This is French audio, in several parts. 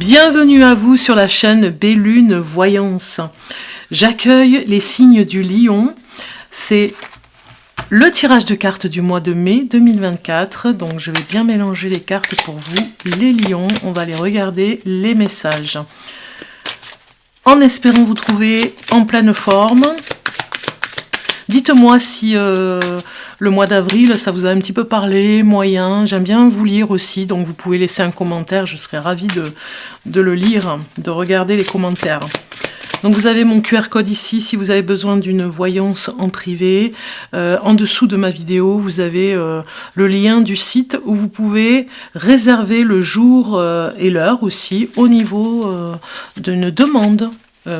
Bienvenue à vous sur la chaîne Bellune Voyance. J'accueille les signes du Lion. C'est le tirage de cartes du mois de mai 2024. Donc je vais bien mélanger les cartes pour vous, les lions. On va les regarder, les messages. En espérant vous trouver en pleine forme. Dites-moi si le mois d'avril, ça vous a un petit peu parlé, moyen. J'aime bien vous lire aussi, donc vous pouvez laisser un commentaire. Je serais ravie de le lire, de regarder les commentaires. Donc vous avez mon QR code ici, si vous avez besoin d'une voyance en privé. En dessous de ma vidéo, vous avez le lien du site où vous pouvez réserver le jour et l'heure aussi au niveau d'une demande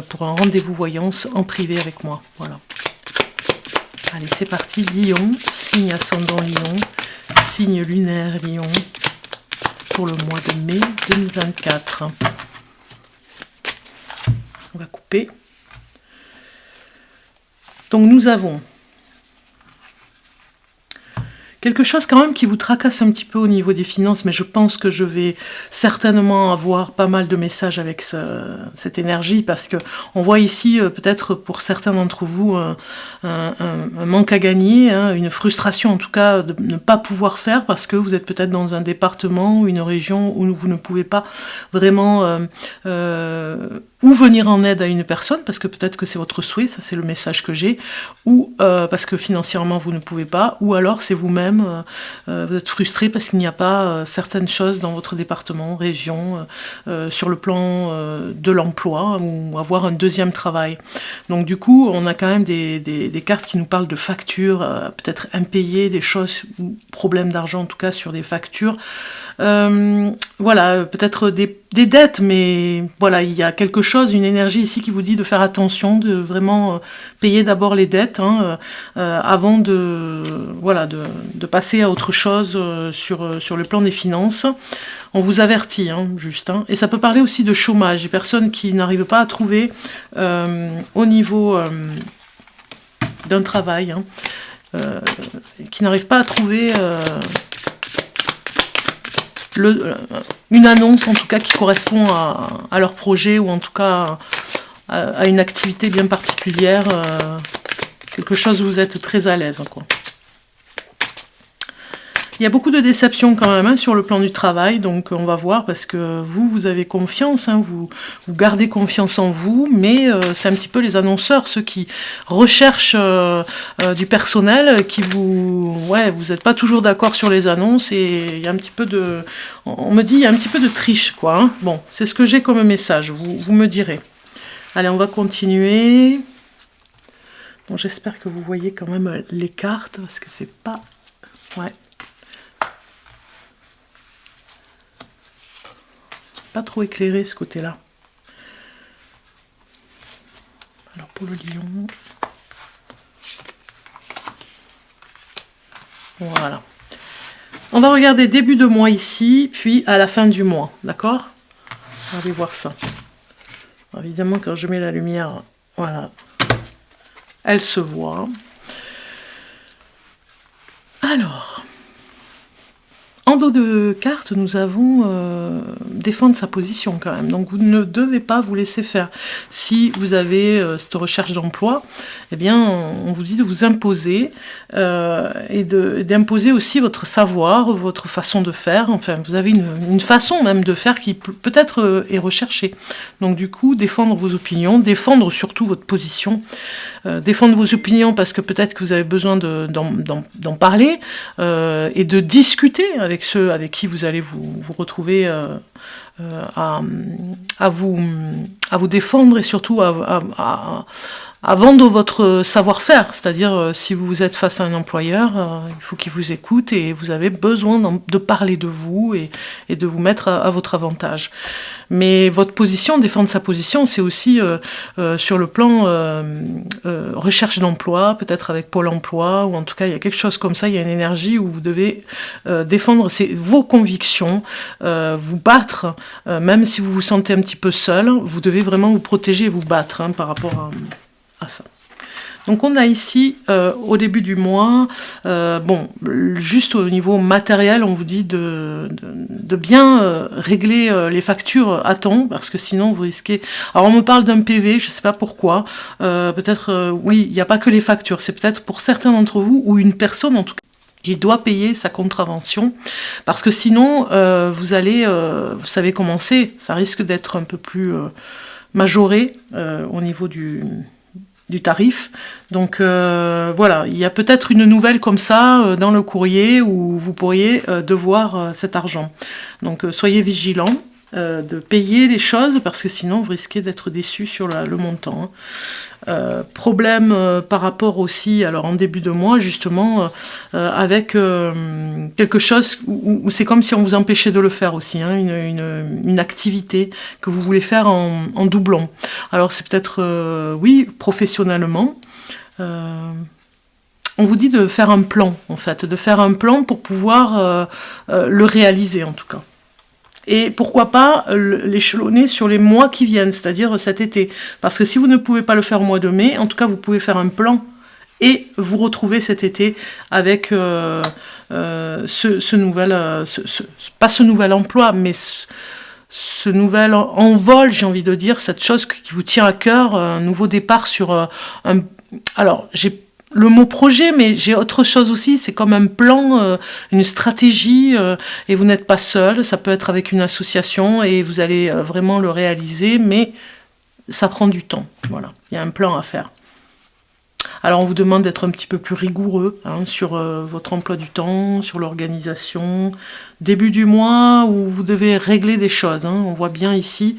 pour un rendez-vous voyance en privé avec moi. Voilà. Allez, c'est parti, Lion, signe ascendant Lion, signe lunaire Lion, pour le mois de mai 2024. On va couper. Donc nous avons quelque chose quand même qui vous tracasse un petit peu au niveau des finances, mais je pense que je vais certainement avoir pas mal de messages avec cette énergie, parce que on voit ici peut-être pour certains d'entre vous un manque à gagner, hein, une frustration en tout cas de ne pas pouvoir faire, parce que vous êtes peut-être dans un département ou une région où vous ne pouvez pas vraiment ou venir en aide à une personne, parce que peut-être que c'est votre souhait, ça c'est le message que j'ai, ou parce que financièrement vous ne pouvez pas, ou alors c'est vous-même, vous êtes frustré parce qu'il n'y a pas certaines choses dans votre département, région, sur le plan de l'emploi, ou avoir un deuxième travail. Donc du coup, on a quand même des cartes qui nous parlent de factures, peut-être impayées, des choses, ou problèmes d'argent en tout cas sur des factures. Voilà, peut-être des dettes, mais voilà, il y a quelque chose, une énergie ici qui vous dit de faire attention, de vraiment payer d'abord les dettes, hein, avant de passer à autre chose sur le plan des finances. On vous avertit, hein, juste. Hein. Et ça peut parler aussi de chômage, des personnes qui n'arrivent pas à trouver au niveau d'un travail, hein, qui n'arrivent pas à trouver une annonce en tout cas qui correspond à leur projet, ou en tout cas à une activité bien particulière, quelque chose où vous êtes très à l'aise, quoi. Il y a beaucoup de déceptions quand même, hein, sur le plan du travail, donc on va voir, parce que vous avez confiance, hein, vous gardez confiance en vous, mais c'est un petit peu les annonceurs, ceux qui recherchent du personnel, qui vous n'êtes pas toujours d'accord sur les annonces, et il y a un petit peu de, on me dit, il y a un petit peu de triche, quoi. Hein. Bon, c'est ce que j'ai comme message, vous me direz. Allez, on va continuer. Bon, j'espère que vous voyez quand même les cartes, parce que c'est pas... Ouais. Pas trop éclairé ce côté-là. Alors pour le lion, voilà. On va regarder début de mois ici, puis à la fin du mois, d'accord? On va aller voir ça. Alors, évidemment, quand je mets la lumière, voilà, elle se voit. Alors... En dos de carte, nous avons défendre sa position quand même. Donc vous ne devez pas vous laisser faire. Si vous avez cette recherche d'emploi, eh bien on vous dit de vous imposer et d'imposer aussi votre savoir, votre façon de faire. Enfin, vous avez une façon même de faire qui peut-être est recherchée. Donc du coup, défendre vos opinions, défendre surtout votre position. Défendre vos opinions parce que peut-être que vous avez besoin d'en parler et de discuter avec ceux avec qui vous allez vous retrouver à vous défendre, et surtout à vendre votre savoir-faire. C'est-à-dire, si vous êtes face à un employeur, il faut qu'il vous écoute, et vous avez besoin de parler de vous et de vous mettre à votre avantage. Mais votre position, défendre sa position, c'est aussi sur le plan recherche d'emploi, peut-être avec Pôle emploi, ou en tout cas il y a quelque chose comme ça, il y a une énergie où vous devez défendre vos convictions, vous battre, même si vous vous sentez un petit peu seul, vous devez vraiment vous protéger et vous battre, hein, par rapport à ça. Donc on a ici, au début du mois, bon, juste au niveau matériel, on vous dit de bien régler les factures à temps, parce que sinon vous risquez... Alors on me parle d'un PV, je ne sais pas pourquoi, peut-être, oui, il n'y a pas que les factures, c'est peut-être pour certains d'entre vous, ou une personne en tout cas, qui doit payer sa contravention, parce que sinon, vous allez, vous savez comment c'est, ça risque d'être un peu plus majoré au niveau du tarif. Donc voilà, il y a peut-être une nouvelle comme ça dans le courrier où vous pourriez devoir cet argent. Donc soyez vigilants de payer les choses parce que sinon vous risquez d'être déçus sur le montant. Problème par rapport aussi, alors en début de mois justement, avec quelque chose où c'est comme si on vous empêchait de le faire aussi, hein, une activité que vous voulez faire en doublon. Alors c'est peut-être, oui, professionnellement, on vous dit de faire un plan, en fait, de faire un plan pour pouvoir le réaliser en tout cas. Et pourquoi pas l'échelonner sur les mois qui viennent, c'est-à-dire cet été. Parce que si vous ne pouvez pas le faire au mois de mai, en tout cas vous pouvez faire un plan et vous retrouver cet été avec ce nouvel, pas ce nouvel emploi, mais ce nouvel envol, j'ai envie de dire, cette chose qui vous tient à cœur, un nouveau départ sur un... Alors, j'ai le mot projet, mais j'ai autre chose aussi, c'est comme un plan, une stratégie, et vous n'êtes pas seul, ça peut être avec une association, et vous allez vraiment le réaliser, mais ça prend du temps, voilà, il y a un plan à faire. Alors on vous demande d'être un petit peu plus rigoureux hein, sur votre emploi du temps, sur l'organisation. Début du mois où vous devez régler des choses, hein, on voit bien ici...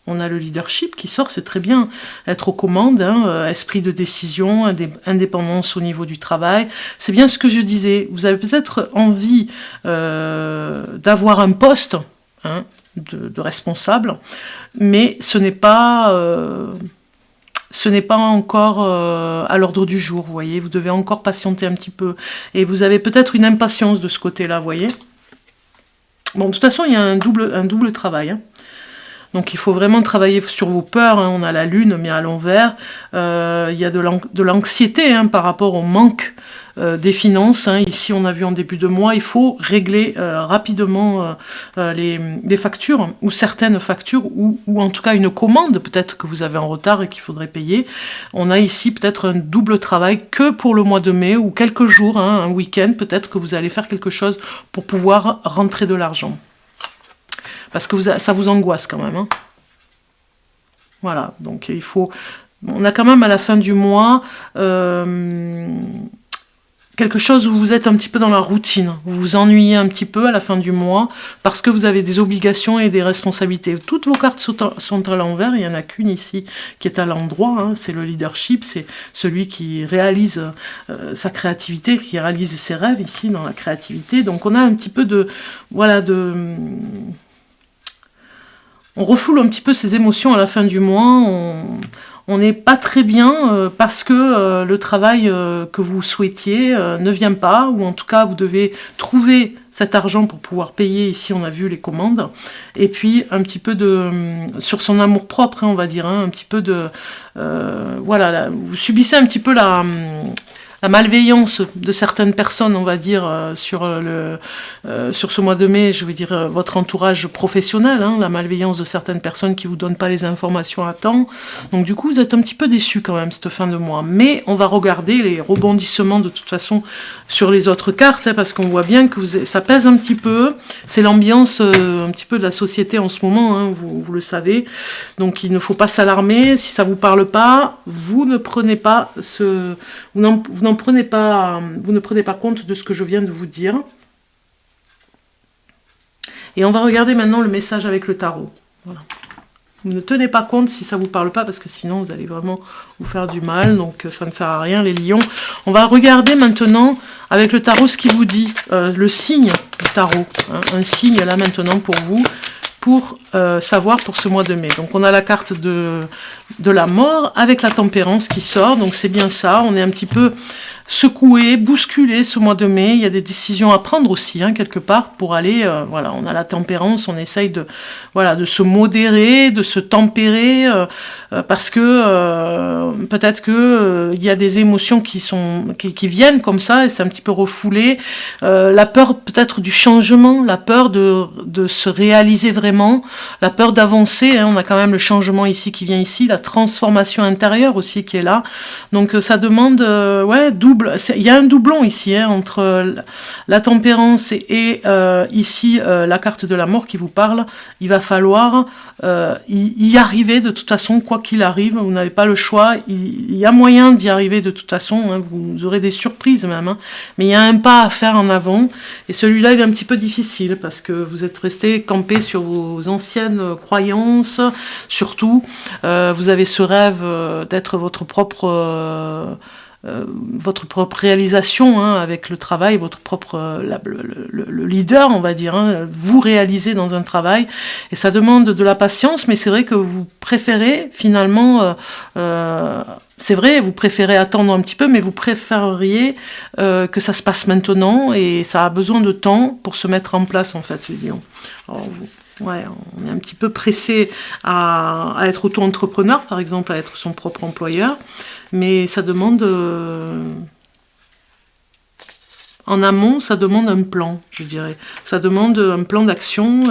On a le leadership qui sort, c'est très bien. Être aux commandes, hein, esprit de décision, indépendance au niveau du travail. C'est bien ce que je disais. Vous avez peut-être envie d'avoir un poste hein, de responsable, mais ce n'est pas encore à l'ordre du jour, vous voyez. Vous devez encore patienter un petit peu. Et vous avez peut-être une impatience de ce côté-là, vous voyez. Bon, de toute façon, il y a un double travail, hein. Donc il faut vraiment travailler sur vos peurs, hein. On a la lune mais à l'envers, il y a de l'anxiété hein, par rapport au manque des finances, hein. Ici on a vu en début de mois, il faut régler rapidement les factures, ou certaines factures, ou en tout cas une commande peut-être que vous avez en retard et qu'il faudrait payer. On a ici peut-être un double travail que pour le mois de mai, ou quelques jours, hein, un week-end peut-être que vous allez faire quelque chose pour pouvoir rentrer de l'argent. Parce que ça vous angoisse quand même. Hein. Voilà, donc il faut... On a quand même à la fin du mois quelque chose où vous êtes un petit peu dans la routine. Vous vous ennuyez un petit peu à la fin du mois parce que vous avez des obligations et des responsabilités. Toutes vos cartes sont à l'envers, il n'y en a qu'une ici qui est à l'endroit. Hein. C'est le leadership, c'est celui qui réalise sa créativité, qui réalise ses rêves ici dans la créativité. Donc on a un petit peu de... Voilà, on refoule un petit peu ses émotions à la fin du mois, on n'est pas très bien parce que le travail que vous souhaitiez ne vient pas, ou en tout cas vous devez trouver cet argent pour pouvoir payer, ici on a vu les commandes, et puis un petit peu sur son amour propre, hein, on va dire, hein, un petit peu de... voilà, là, vous subissez un petit peu la malveillance de certaines personnes, on va dire, sur ce mois de mai, je veux dire, votre entourage professionnel, hein, la malveillance de certaines personnes qui ne vous donnent pas les informations à temps. Donc du coup, vous êtes un petit peu déçus quand même, cette fin de mois. Mais on va regarder les rebondissements, de toute façon, sur les autres cartes, hein, parce qu'on voit bien que ça pèse un petit peu. C'est l'ambiance un petit peu de la société en ce moment, hein, vous le savez. Donc il ne faut pas s'alarmer. Si ça ne vous parle pas, vous ne prenez pas vous ne prenez pas compte de ce que je viens de vous dire. Et on va regarder maintenant le message avec le tarot. Voilà. Vous ne tenez pas compte si ça ne vous parle pas, parce que sinon vous allez vraiment vous faire du mal, donc ça ne sert à rien les lions. On va regarder maintenant avec le tarot ce qu'il vous dit, le signe du tarot, hein, un signe là maintenant pour vous, pour savoir pour ce mois de mai. Donc on a la carte de la mort avec la tempérance qui sort, donc c'est bien ça, on est un petit peu secouer, bousculer ce mois de mai. Il y a des décisions à prendre aussi, hein, quelque part, pour aller, voilà, on a la tempérance, on essaye de, voilà, de se modérer, de se tempérer, parce que peut-être que il y a des émotions qui viennent comme ça, et c'est un petit peu refoulé. La peur peut-être du changement, la peur de se réaliser vraiment, la peur d'avancer, hein, on a quand même le changement ici qui vient ici, la transformation intérieure aussi qui est là. Donc ça demande, ouais, il y a un doublon ici, hein, entre la tempérance et ici la carte de la mort qui vous parle. Il va falloir y arriver de toute façon, quoi qu'il arrive, vous n'avez pas le choix, il y a moyen d'y arriver de toute façon, hein, vous aurez des surprises même, hein, mais il y a un pas à faire en avant, et celui-là il est un petit peu difficile, parce que vous êtes resté campé sur vos anciennes croyances, surtout, vous avez ce rêve d'être votre propre réalisation, hein, avec le travail, votre propre le leader, on va dire, hein, vous réaliser dans un travail, et ça demande de la patience, mais c'est vrai que vous préférez finalement, c'est vrai, vous préférez attendre un petit peu, mais vous préféreriez que ça se passe maintenant, et ça a besoin de temps pour se mettre en place, en fait, les lions. Alors, ouais, on est un petit peu pressé à être auto-entrepreneur, par exemple, à être son propre employeur, mais ça demande, en amont, ça demande un plan, je dirais. Ça demande un plan d'action,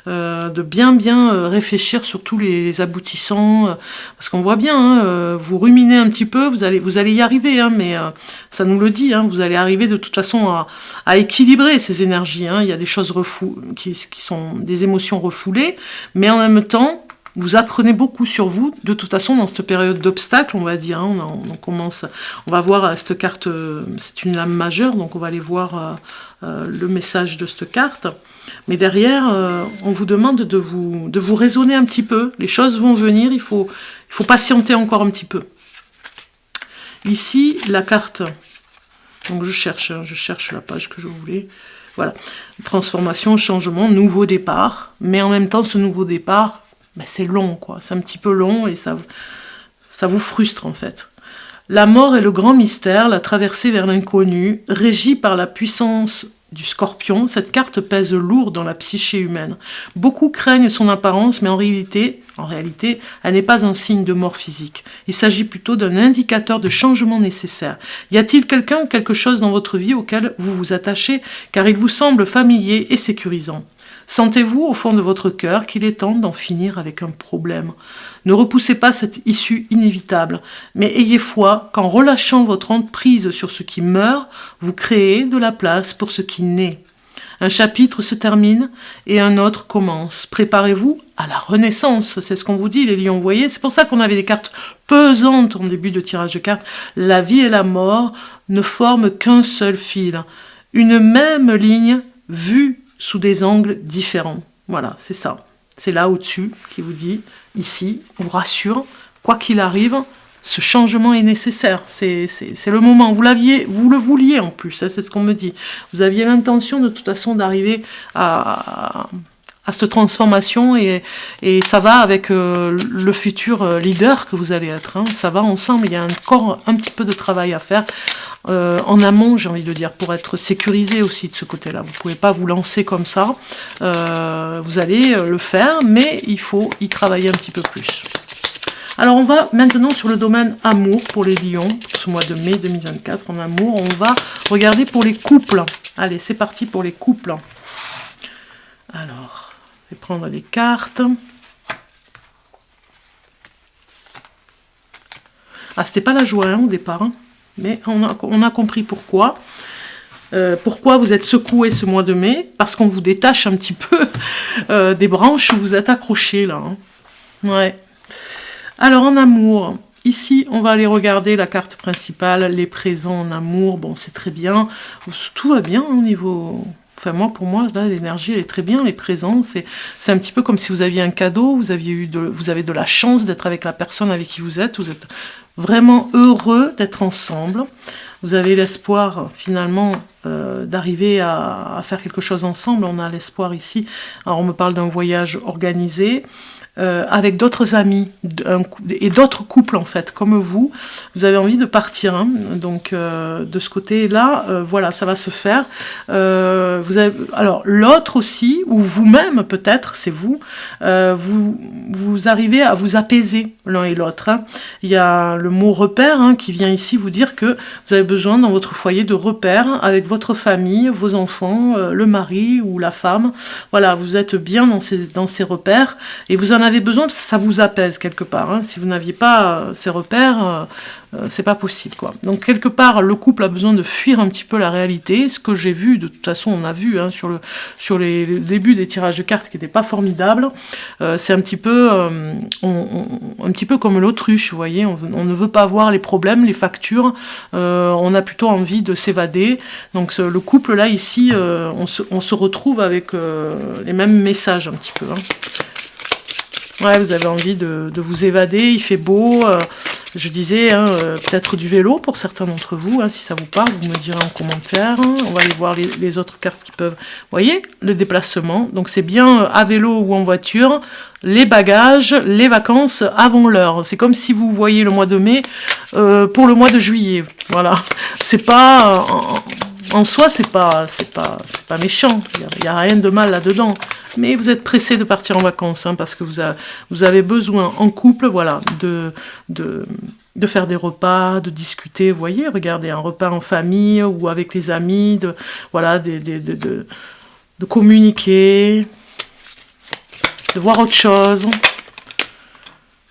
de bien réfléchir sur tous les aboutissants, parce qu'on voit bien, hein, vous ruminez un petit peu, vous allez y arriver, hein, mais ça nous le dit, hein, vous allez arriver de toute façon à équilibrer ces énergies, hein. Il y a des choses qui sont des émotions refoulées, mais en même temps, vous apprenez beaucoup sur vous, de toute façon, dans cette période d'obstacles, on va dire, hein, on va voir cette carte, c'est une lame majeure, donc on va aller voir le message de cette carte, mais derrière, on vous demande de vous raisonner un petit peu, les choses vont venir, il faut patienter encore un petit peu. Ici, la carte, donc je cherche la page que je voulais, voilà, transformation, changement, nouveau départ, mais en même temps, ce nouveau départ, ben c'est long, quoi. C'est un petit peu long et ça vous frustre, en fait. La mort est le grand mystère, la traversée vers l'inconnu, régie par la puissance du scorpion. Cette carte pèse lourd dans la psyché humaine. Beaucoup craignent son apparence, mais en réalité, elle n'est pas un signe de mort physique. Il s'agit plutôt d'un indicateur de changement nécessaire. Y a-t-il quelqu'un ou quelque chose dans votre vie auquel vous vous attachez, car il vous semble familier et sécurisant ? Sentez-vous au fond de votre cœur qu'il est temps d'en finir avec un problème. Ne repoussez pas cette issue inévitable, mais ayez foi qu'en relâchant votre emprise sur ce qui meurt, vous créez de la place pour ce qui naît. Un chapitre se termine et un autre commence. Préparez-vous à la renaissance, c'est ce qu'on vous dit les lions, vous voyez, c'est pour ça qu'on avait des cartes pesantes en début de tirage de cartes. La vie et la mort ne forment qu'un seul fil, une même ligne vue sous des angles différents. Voilà, c'est ça. C'est là au-dessus qui vous dit, ici, on vous rassure, quoi qu'il arrive, ce changement est nécessaire. C'est le moment. Vous le vouliez en plus, ça, c'est ce qu'on me dit. Vous aviez l'intention de toute façon d'arriver à cette transformation et ça va avec le futur leader que vous allez être. Hein. Ça va ensemble, il y a encore un petit peu de travail à faire. En amont, j'ai envie de dire, pour être sécurisé aussi de ce côté-là. Vous ne pouvez pas vous lancer comme ça. Vous allez le faire, mais il faut y travailler un petit peu plus. Alors, on va maintenant sur le domaine amour pour les lions, pour ce mois de mai 2024 en amour. On va regarder pour les couples. Allez, c'est parti pour les couples. Alors, je vais prendre les cartes. Ah, c'était pas la joie hein, au départ, hein. Mais on a compris pourquoi. Pourquoi vous êtes secoué ce mois de mai? Parce qu'on vous détache un petit peu des branches où vous êtes accrochés là. Hein. Ouais. Alors en amour, ici on va aller regarder la carte principale, les présents en amour. Bon, c'est très bien. Tout va bien au niveau... Enfin, pour moi, là, l'énergie, elle est très bien. Les présents, c'est un petit peu comme si vous aviez un cadeau, vous avez de la chance d'être avec la personne avec qui vous êtes vraiment heureux d'être ensemble. Vous avez l'espoir, finalement, d'arriver à faire quelque chose ensemble. On a l'espoir ici. Alors, on me parle d'un voyage organisé. avec d'autres amis et d'autres couples en fait, comme vous. Vous avez envie de partir, hein. Donc de ce côté-là, voilà, ça va se faire. Alors l'autre aussi, ou vous-même peut-être, c'est vous, vous arrivez à vous apaiser l'un et l'autre, hein. Il y a le mot repère, hein, qui vient ici vous dire que vous avez besoin dans votre foyer de repères avec votre famille, vos enfants, le mari ou la femme. Voilà, vous êtes bien dans ces repères et vous en avez besoin parce que ça vous apaise quelque part, hein. Si vous n'aviez pas ces repères, c'est pas possible, quoi. Donc quelque part le couple a besoin de fuir un petit peu la réalité, ce que j'ai vu, de toute façon on a vu, hein, sur les débuts des tirages de cartes qui n'étaient pas formidables. C'est un petit peu un petit peu comme l'autruche, vous voyez, on ne veut pas voir les problèmes, les factures, on a plutôt envie de s'évader. Donc le couple là ici, on se retrouve avec les mêmes messages un petit peu, hein. Ouais, vous avez envie de vous évader, il fait beau, je disais, hein, peut-être du vélo pour certains d'entre vous, hein, si ça vous parle, vous me direz en commentaire. On va aller voir les autres cartes qui peuvent... Vous voyez, le déplacement, donc c'est bien à vélo ou en voiture, les bagages, les vacances avant l'heure. C'est comme si vous voyez le mois de mai pour le mois de juillet, voilà. C'est pas... En soi, c'est pas méchant, il n'y a rien de mal là-dedans. Mais vous êtes pressé de partir en vacances, hein, parce que vous avez besoin en couple, voilà, de faire des repas, de discuter, vous voyez, regardez, un repas en famille ou avec les amis, voilà, de communiquer, de voir autre chose.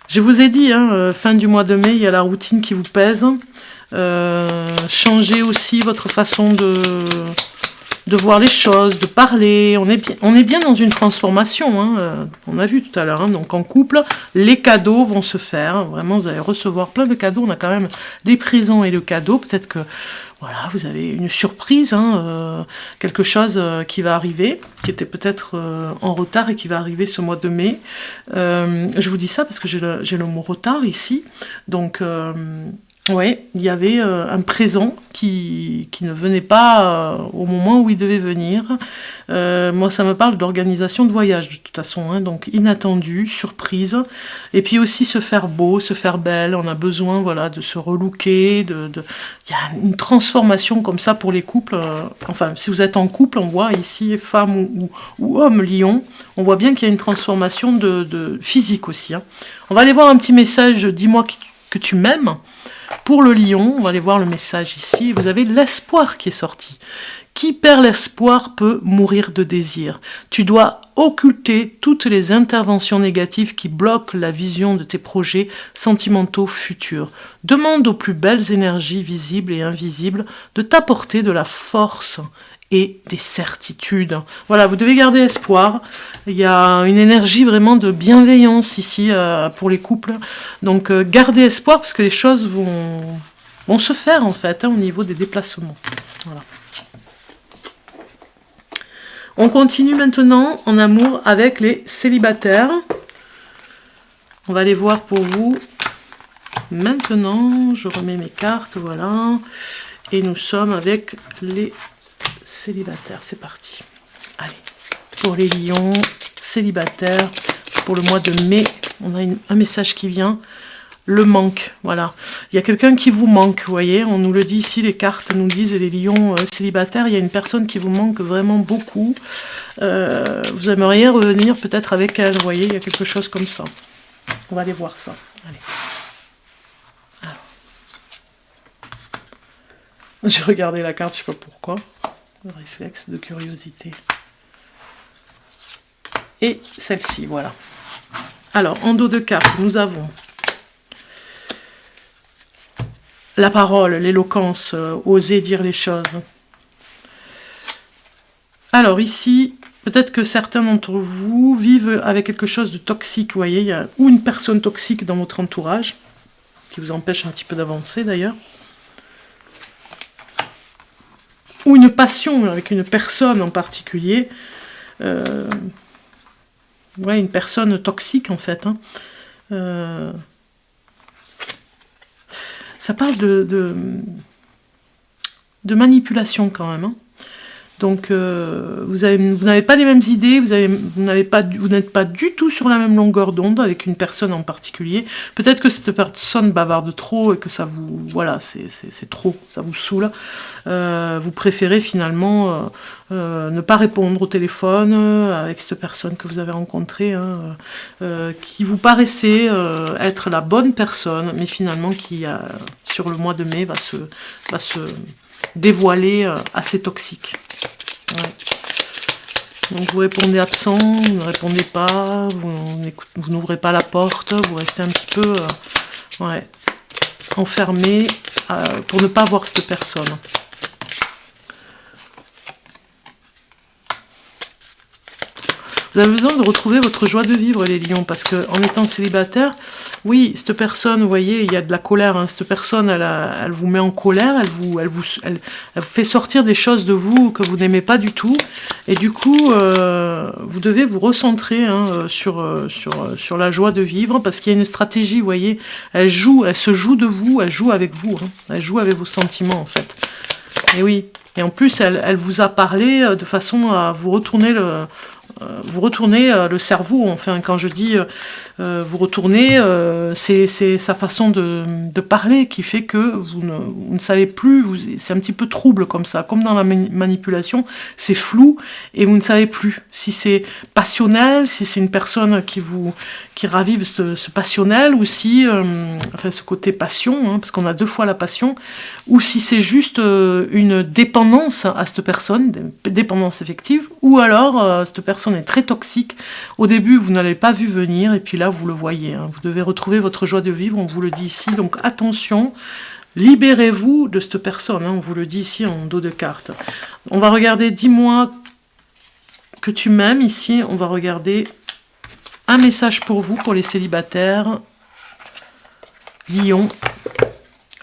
Je vous ai dit, hein, fin du mois de mai, il y a la routine qui vous pèse. Changez aussi votre façon de voir les choses, de parler. On est bien dans une transformation, hein. On a vu tout à l'heure, hein. Donc en couple, les cadeaux vont se faire. Vraiment, vous allez recevoir plein de cadeaux. On a quand même des présents et le cadeau. Peut-être que voilà, vous avez une surprise, hein, quelque chose qui va arriver, qui était peut-être en retard et qui va arriver ce mois de mai. Je vous dis ça parce que j'ai le mot retard ici. Donc... oui, il y avait un présent qui ne venait pas au moment où il devait venir. Moi, ça me parle d'organisation de voyage, de toute façon, hein, donc inattendu, surprise. Et puis aussi se faire beau, se faire belle. On a besoin, voilà, de se relooker. Il y a une transformation comme ça pour les couples. Enfin, si vous êtes en couple, on voit ici, femme ou homme lion, on voit bien qu'il y a une transformation de physique aussi, hein. On va aller voir un petit message, dis-moi que tu m'aimes. Pour le lion, on va aller voir le message ici. Vous avez l'espoir qui est sorti. Qui perd l'espoir peut mourir de désir. Tu dois occulter toutes les interventions négatives qui bloquent la vision de tes projets sentimentaux futurs. Demande aux plus belles énergies visibles et invisibles de t'apporter de la force et des certitudes. Voilà, vous devez garder espoir. Il y a une énergie vraiment de bienveillance ici pour les couples. Donc gardez espoir parce que les choses vont se faire en fait, hein, au niveau des déplacements. Voilà. On continue maintenant en amour avec les célibataires. On va aller voir pour vous maintenant. Je remets mes cartes, voilà. Et nous sommes avec les célibataires, c'est parti. Allez, pour les lions, célibataires, pour le mois de mai, on a un message qui vient, le manque, voilà. Il y a quelqu'un qui vous manque, vous voyez, on nous le dit ici, les cartes nous disent, les lions célibataires, il y a une personne qui vous manque vraiment beaucoup. Vous aimeriez revenir peut-être avec elle, vous voyez, il y a quelque chose comme ça. On va aller voir ça, allez. Alors. J'ai regardé la carte, je sais pas pourquoi. Le réflexe de curiosité. Et celle-ci, voilà. Alors, en dos de carte, nous avons la parole, l'éloquence, oser dire les choses. Alors ici, peut-être que certains d'entre vous vivent avec quelque chose de toxique, vous voyez, il y a ou une personne toxique dans votre entourage, qui vous empêche un petit peu d'avancer d'ailleurs, ou une passion avec une personne en particulier, ouais, une personne toxique en fait, hein. Ça parle de manipulation quand même, hein. Donc vous n'avez pas les mêmes idées, vous n'êtes pas du tout sur la même longueur d'onde avec une personne en particulier. Peut-être que cette personne bavarde trop et que ça vous... Voilà, c'est trop, ça vous saoule. Vous préférez finalement ne pas répondre au téléphone avec cette personne que vous avez rencontrée, hein, qui vous paraissait être la bonne personne, mais finalement qui, sur le mois de mai, va se dévoiler assez toxique. Ouais. Donc vous répondez absent, vous ne répondez pas, vous n'ouvrez pas la porte, vous restez un petit peu enfermé pour ne pas voir cette personne. Vous avez besoin de retrouver votre joie de vivre, les lions, parce que en étant célibataire, oui, cette personne, vous voyez, il y a de la colère, hein, cette personne, elle vous met en colère, elle vous fait sortir des choses de vous que vous n'aimez pas du tout, et du coup, vous devez vous recentrer sur la joie de vivre, parce qu'il y a une stratégie, vous voyez, elle se joue de vous, elle joue avec vous, hein, elle joue avec vos sentiments, en fait. Et oui, et en plus, elle vous a parlé de façon à vous retourner le cerveau. Enfin, quand je dis vous retournez, c'est sa façon de parler qui fait que vous ne savez plus, c'est un petit peu trouble comme ça, comme dans la manipulation, c'est flou et vous ne savez plus si c'est passionnel, si c'est une personne qui ravive ce passionnel, ou si, enfin ce côté passion, hein, parce qu'on a deux fois la passion, ou si c'est juste une dépendance à cette personne, dépendance effective, ou alors cette personne est très toxique. Au début, vous n'avez pas vu venir, et puis là, vous le voyez. Hein. Vous devez retrouver votre joie de vivre, on vous le dit ici. Donc attention, libérez-vous de cette personne. Hein. On vous le dit ici en dos de carte. On va regarder, dis-moi que tu m'aimes ici. On va regarder un message pour vous, pour les célibataires. Lion.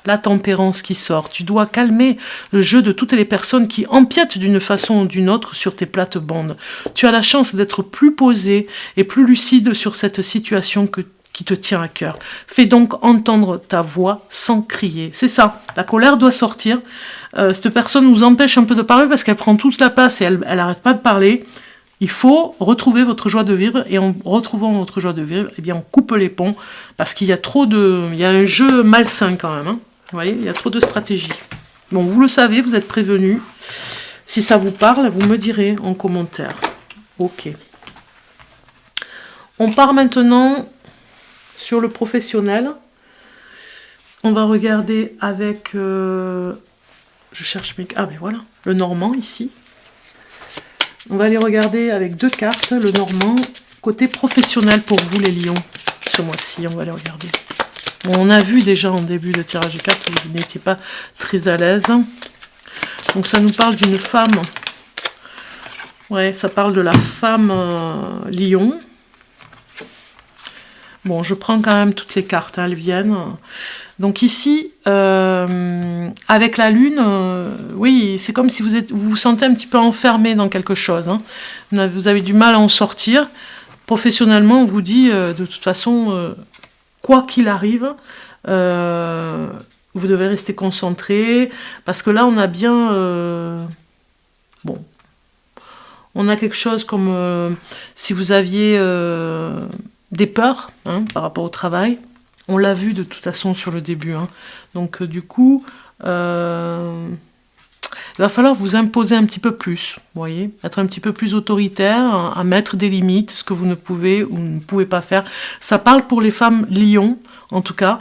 La tempérance qui sort. Tu dois calmer le jeu de toutes les personnes qui empiètent d'une façon ou d'une autre sur tes plates-bandes. Tu as la chance d'être plus posé et plus lucide sur cette situation qui te tient à cœur. Fais donc entendre ta voix sans crier. C'est ça, la colère doit sortir. Cette personne nous empêche un peu de parler parce qu'elle prend toute la place et elle n'arrête pas de parler. Il faut retrouver votre joie de vivre, et en retrouvant votre joie de vivre, eh bien on coupe les ponts, parce qu'il y a il y a un jeu malsain quand même, hein. Vous voyez, il y a trop de stratégie. Bon, vous le savez, vous êtes prévenus. Si ça vous parle, vous me direz en commentaire. Ok. On part maintenant sur le professionnel. On va regarder avec... je cherche mes... Ah ben voilà, le Normand ici. On va aller regarder avec deux cartes, le Normand, côté professionnel pour vous les lions. Ce mois-ci, on va aller regarder. On a vu déjà en début de tirage de cartes que vous n'étiez pas très à l'aise. Donc ça nous parle d'une femme. Ouais, ça parle de la femme lion. Bon, je prends quand même toutes les cartes, hein, elles viennent. Donc ici, avec la lune, oui, c'est comme si vous vous sentez un petit peu enfermé dans quelque chose. Hein. Vous avez du mal à en sortir. Professionnellement, on vous dit, de toute façon... quoi qu'il arrive, vous devez rester concentré, parce que là, on a bien... bon, on a quelque chose comme si vous aviez des peurs, hein, par rapport au travail. On l'a vu de toute façon sur le début. Hein. Donc, du coup, il va falloir vous imposer un petit peu plus, vous voyez, être un petit peu plus autoritaire, à mettre des limites, ce que vous ne pouvez ou ne pouvez pas faire. Ça parle pour les femmes lions, en tout cas,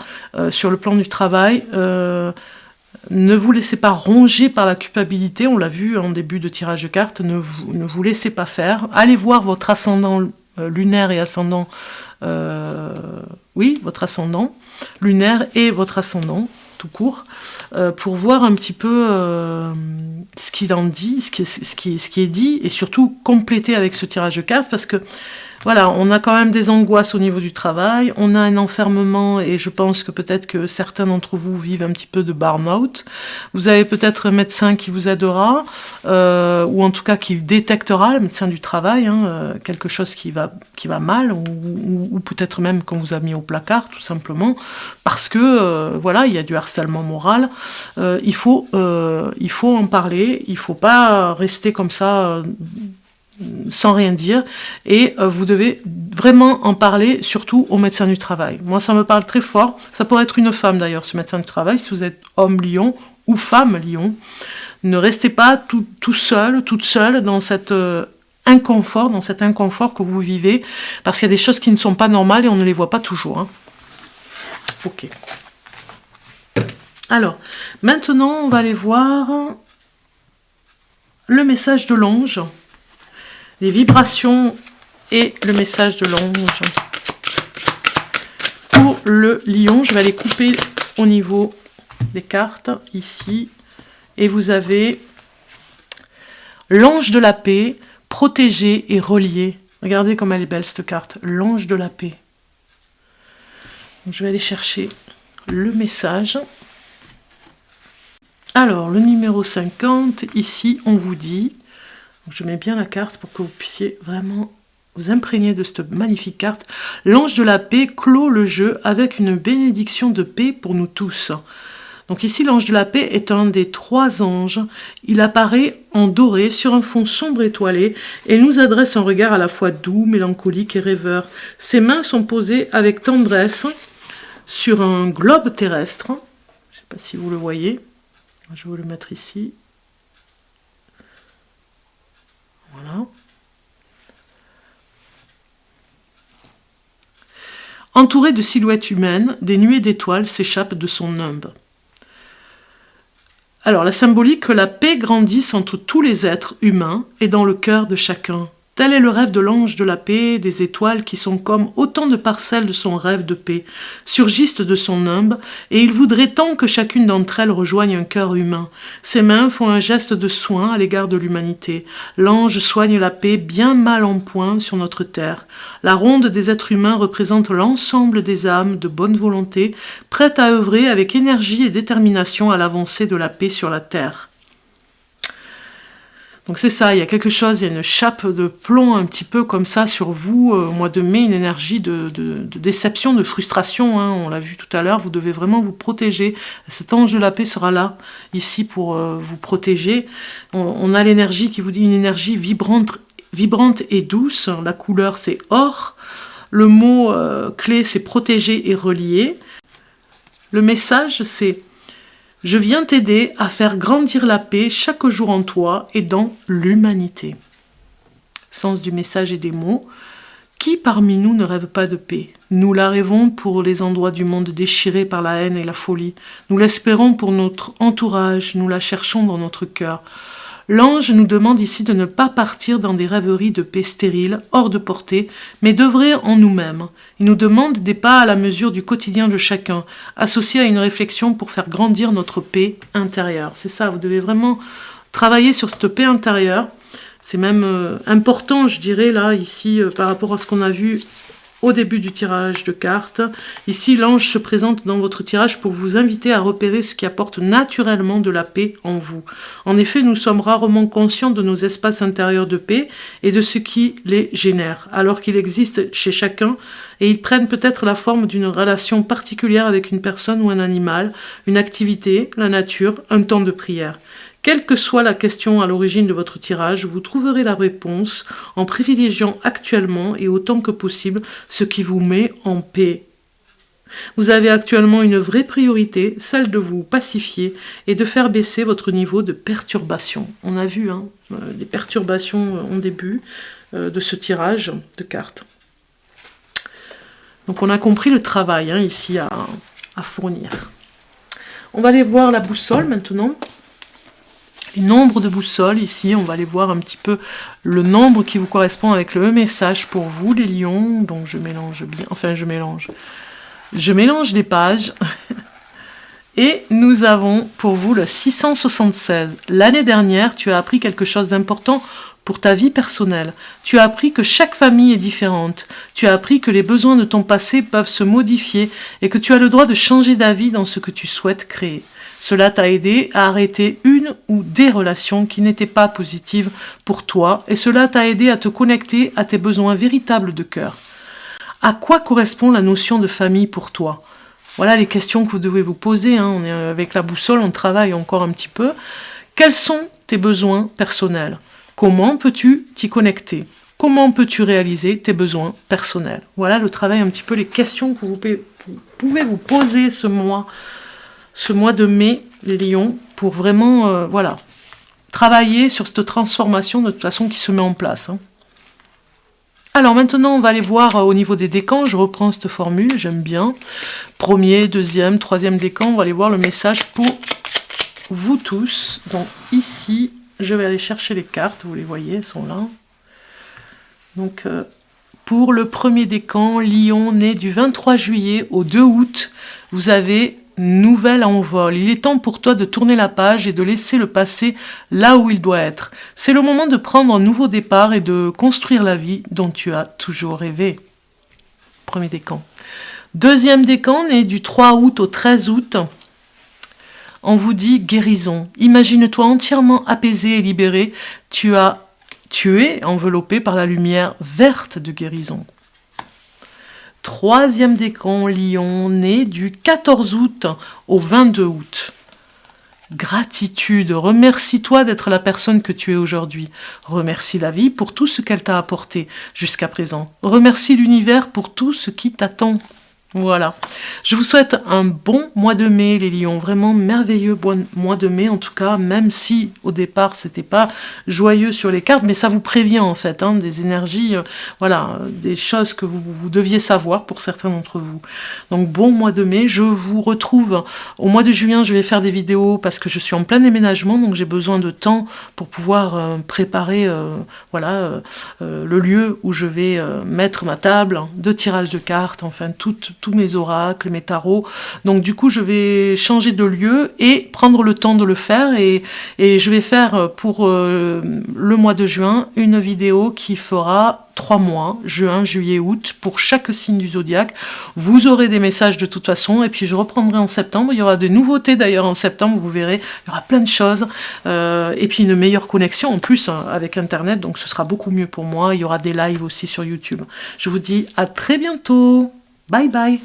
sur le plan du travail. Ne vous laissez pas ronger par la culpabilité, on l'a vu en début de tirage de cartes, ne vous laissez pas faire. Allez voir votre ascendant lunaire et ascendant, oui, votre ascendant lunaire et votre ascendant, tout court, pour voir un petit peu ce qu'il en dit, ce qui est dit, et surtout compléter avec ce tirage de cartes, parce que Voilà, on a quand même des angoisses au niveau du travail, on a un enfermement et je pense que peut-être que certains d'entre vous vivent un petit peu de burn-out. Vous avez peut-être un médecin qui vous aidera, ou en tout cas qui détectera, le médecin du travail, quelque chose qui va mal, ou peut-être même qu'on vous a mis au placard, tout simplement, parce que, voilà, il y a du harcèlement moral. Il faut en parler, il ne faut pas rester comme ça... sans rien dire, et vous devez vraiment en parler, surtout au médecin du travail. Moi, ça me parle très fort. Ça pourrait être une femme, d'ailleurs, ce médecin du travail, si vous êtes homme lion ou femme lion. Ne restez pas tout seul, toute seule dans cet inconfort que vous vivez, parce qu'il y a des choses qui ne sont pas normales et on ne les voit pas toujours. Hein. Ok. Alors, maintenant, on va aller voir le message de l'ange. Les vibrations et le message de l'ange. Pour le lion, je vais les couper au niveau des cartes, ici. Et vous avez l'ange de la paix, protégé et relié. Regardez comme elle est belle cette carte, l'ange de la paix. Donc, je vais aller chercher le message. Alors, le numéro 50, ici, on vous dit... Je mets bien la carte pour que vous puissiez vraiment vous imprégner de cette magnifique carte. L'ange de la paix clôt le jeu avec une bénédiction de paix pour nous tous. Donc ici, l'ange de la paix est un des 3 anges. Il apparaît en doré sur un fond sombre étoilé et nous adresse un regard à la fois doux, mélancolique et rêveur. Ses mains sont posées avec tendresse sur un globe terrestre. Je ne sais pas si vous le voyez. Je vais vous le mettre ici. Voilà. Entouré de silhouettes humaines, des nuées d'étoiles s'échappent de son nimbe. Alors, la symbolique que la paix grandisse entre tous les êtres humains et dans le cœur de chacun. Tel est le rêve de l'ange de la paix, des étoiles qui sont comme autant de parcelles de son rêve de paix, surgissent de son nimbe, et il voudrait tant que chacune d'entre elles rejoigne un cœur humain. Ses mains font un geste de soin à l'égard de l'humanité. L'ange soigne la paix bien mal en point sur notre terre. La ronde des êtres humains représente l'ensemble des âmes de bonne volonté, prêtes à œuvrer avec énergie et détermination à l'avancée de la paix sur la terre. Donc c'est ça, il y a quelque chose, il y a une chape de plomb un petit peu comme ça sur vous, au mois de mai, une énergie de déception, de frustration, hein, on l'a vu tout à l'heure, vous devez vraiment vous protéger. Cet ange de la paix sera là, ici, pour vous protéger. On a l'énergie qui vous dit une énergie vibrante et douce, la couleur c'est or, le mot clé c'est protéger et relier. Le message c'est... Je viens t'aider à faire grandir la paix chaque jour en toi et dans l'humanité. Sens du message et des mots. Qui parmi nous ne rêve pas de paix? Nous la rêvons pour les endroits du monde déchirés par la haine et la folie. Nous l'espérons pour notre entourage, nous la cherchons dans notre cœur. L'ange nous demande ici de ne pas partir dans des rêveries de paix stériles, hors de portée, mais d'œuvrer en nous-mêmes. Il nous demande des pas à la mesure du quotidien de chacun, associés à une réflexion pour faire grandir notre paix intérieure. C'est ça, vous devez vraiment travailler sur cette paix intérieure. C'est même important, je dirais, là, ici, par rapport à ce qu'on a vu au début du tirage de cartes. Ici, l'ange se présente dans votre tirage pour vous inviter à repérer ce qui apporte naturellement de la paix en vous. En effet, nous sommes rarement conscients de nos espaces intérieurs de paix et de ce qui les génère, alors qu'ils existent chez chacun et ils prennent peut-être la forme d'une relation particulière avec une personne ou un animal, une activité, la nature, un temps de prière. Quelle que soit la question à l'origine de votre tirage, vous trouverez la réponse en privilégiant actuellement et autant que possible ce qui vous met en paix. Vous avez actuellement une vraie priorité, celle de vous pacifier et de faire baisser votre niveau de perturbation. On a vu les perturbations en début de ce tirage de cartes. Donc on a compris le travail ici à fournir. On va aller voir la boussole maintenant. Les nombres de boussole, ici, on va aller voir un petit peu le nombre qui vous correspond avec le message pour vous, les lions. Donc je mélange bien, je mélange les pages. Et nous avons pour vous le 676. L'année dernière, tu as appris quelque chose d'important pour ta vie personnelle. Tu as appris que chaque famille est différente. Tu as appris que les besoins de ton passé peuvent se modifier et que tu as le droit de changer d'avis dans ce que tu souhaites créer. Cela t'a aidé à arrêter une ou des relations qui n'étaient pas positives pour toi et cela t'a aidé à te connecter à tes besoins véritables de cœur. À quoi correspond la notion de famille pour toi ? Voilà les questions que vous devez vous poser. On est avec la boussole, on travaille encore un petit peu. Quels sont tes besoins personnels ? Comment peux-tu t'y connecter ? Comment peux-tu réaliser tes besoins personnels ? Voilà le travail, un petit peu les questions que vous pouvez vous poser ce mois de mai, les lions, pour vraiment travailler sur cette transformation de toute façon qui se met en place. Alors maintenant, on va aller voir au niveau des décans. Je reprends cette formule, j'aime bien. Premier, deuxième, troisième décan. On va aller voir le message pour vous tous. Donc ici, je vais aller chercher les cartes. Vous les voyez, elles sont là. Donc pour le premier décan, Lion, né du 23 juillet au 2 août, vous avez nouvel envol. Il est temps pour toi de tourner la page et de laisser le passé là où il doit être. C'est le moment de prendre un nouveau départ et de construire la vie dont tu as toujours rêvé. Premier décan. Deuxième décan, né du 3 août au 13 août, on vous dit guérison. Imagine-toi entièrement apaisé et libéré. Tu es enveloppé par la lumière verte de guérison. Troisième décan, Lion, né du 14 août au 22 août. Gratitude, remercie-toi d'être la personne que tu es aujourd'hui. Remercie la vie pour tout ce qu'elle t'a apporté jusqu'à présent. Remercie l'univers pour tout ce qui t'attend. Voilà. Je vous souhaite un bon mois de mai, les lions. Vraiment merveilleux mois de mai, en tout cas, même si au départ, c'était pas joyeux sur les cartes, mais ça vous prévient, en fait, des énergies, des choses que vous deviez savoir pour certains d'entre vous. Donc, bon mois de mai. Je vous retrouve au mois de juin. Je vais faire des vidéos parce que je suis en plein déménagement, donc j'ai besoin de temps pour pouvoir préparer, le lieu où je vais mettre ma table de tirage de cartes, enfin, tous mes oracles, mes tarots. Donc du coup, je vais changer de lieu et prendre le temps de le faire. Et je vais faire pour le mois de juin une vidéo qui fera 3 mois, juin, juillet, août, pour chaque signe du zodiaque. Vous aurez des messages de toute façon. Et puis je reprendrai en septembre. Il y aura des nouveautés d'ailleurs en septembre, vous verrez. Il y aura plein de choses. Et puis une meilleure connexion en plus avec Internet. Donc ce sera beaucoup mieux pour moi. Il y aura des lives aussi sur YouTube. Je vous dis à très bientôt. Bye bye.